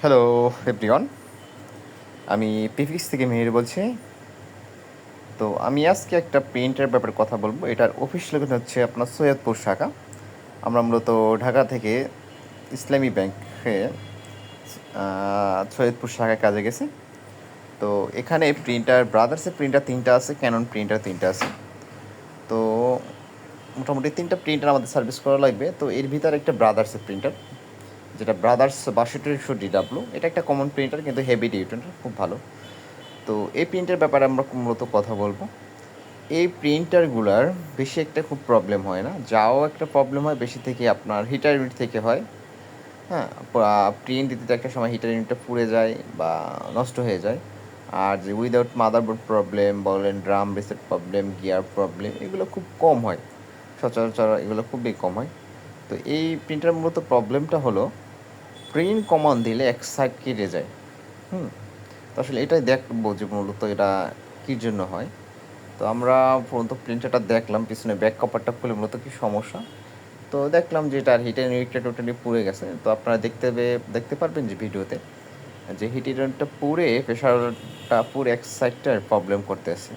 Hello everyone, আমি পিফিক্স থেকে মেহের বলছি। তো আমি আজকে একটা প্রিন্টের ব্যাপারে কথা বলবো। এটার অফিস লোকেশন হচ্ছে আপনার সৈয়দপুর শাখা। আমরা মূলত ঢাকা থেকে ইসলামী ব্যাংকে সৈয়দপুর শাখায় কাজে গেছি। তো এখানে প্রিন্টার ব্রাদার্সের প্রিন্টার 3টা আছে, ক্যানন প্রিন্টার 3টা আছে। তো মোটামুটি 3টা প্রিন্টার আমাদের সার্ভিস করা লাগবে। তো এর ভিতরে একটা ব্রাদার্সের প্রিন্টার, যেটা ব্রাদার্স 6200 DW। এটা একটা কমন প্রিন্টার, কিন্তু হেভি ডিউটি, খুব ভালো। তো এই প্রিন্টের ব্যাপারে আমরা মূলত কথা বলবো। এই প্রিন্টারগুলার বেশি একটা খুব প্রবলেম হয় না, যাও একটা প্রবলেম হয় বেশি থেকে আপনার হিটার ইউনিট থেকে হয়। হ্যাঁ, প্রিন্ট দিতে তো একটা সময় হিটার ইউনিটটা পুড়ে যায় বা নষ্ট হয়ে যায়। আর যে উইদাউট মাদারবোর্ড প্রবলেম বলেন, drum reset problem, gear problem, এগুলো খুব কম হয়, সচরাচর এগুলো খুবই কম হয়। তো এই প্রিন্টার মূলত প্রবলেমটা হলো প্রিন্ট কমান্ড দিলে এক সাইড কেটে যায়। তো আসলে এটাই দেখবো যে মূলত এটা কী জন্য হয়। তো আমরা প্রথমত প্রিন্টারটা দেখলাম, পিছনে ব্যাক কভারটা খুলে মূলত কী সমস্যা। তো দেখলাম যে এটার হিটার ইউনিটটা টোটালি পুড়ে গেছে। তো আপনারা দেখতে পারবেন যে ভিডিওতে যে হিটার ইউনিটটা পুড়ে প্রেশারটা পুরো এক সাইডটার প্রবলেম করতেছে,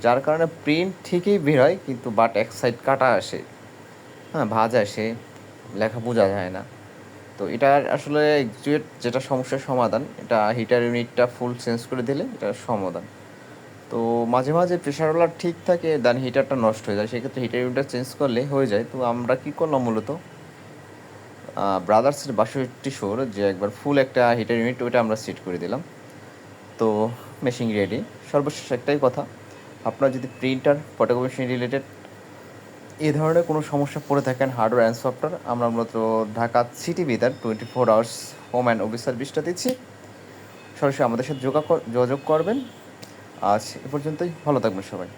যার কারণে প্রিন্ট ঠিকই বের হয়, কিন্তু বাট এক সাইড কাটা আসে, হ্যাঁ, ভাঁজ আসে, লেখা বোঝা যায় না। তো এটার আসলে এক্সাক্ট যেটা সমস্যার সমাধান, এটা হিটার ইউনিটটা ফুল চেঞ্জ করে দিলে এটার সমাধান। তো মাঝে মাঝে প্রেশারওয়ালা ঠিক থাকে, দেন হিটারটা নষ্ট হয়ে যায়, সেক্ষেত্রে হিটার ইউনিটটা চেঞ্জ করলে হয়ে যায়। তো আমরা কী করলাম মূলত, ব্রাদার্সের 6200 যে একবার ফুল একটা হিটার ইউনিট, ওইটা আমরা সেট করে দিলাম। তো মেশিন রেডি। সর্বশেষ একটাই কথা, আপনার যদি প্রিন্টার ফটোকপি মেশিন রিলেটেড এই ধরনের কোনো সমস্যা পড়ে থাকেন, হার্ডওয়্যার অ্যান্ড সফটওয়্যার, আমরা মূলত ঢাকা সিটি ভিতর 24 আওয়ার্স হোম অ্যান্ড অফিস সার্ভিসটা দিচ্ছি। সরাসরি আমাদের সাথে যোগাযোগ করবেন। আজ এ পর্যন্তই, ভালো থাকবেন সবাই।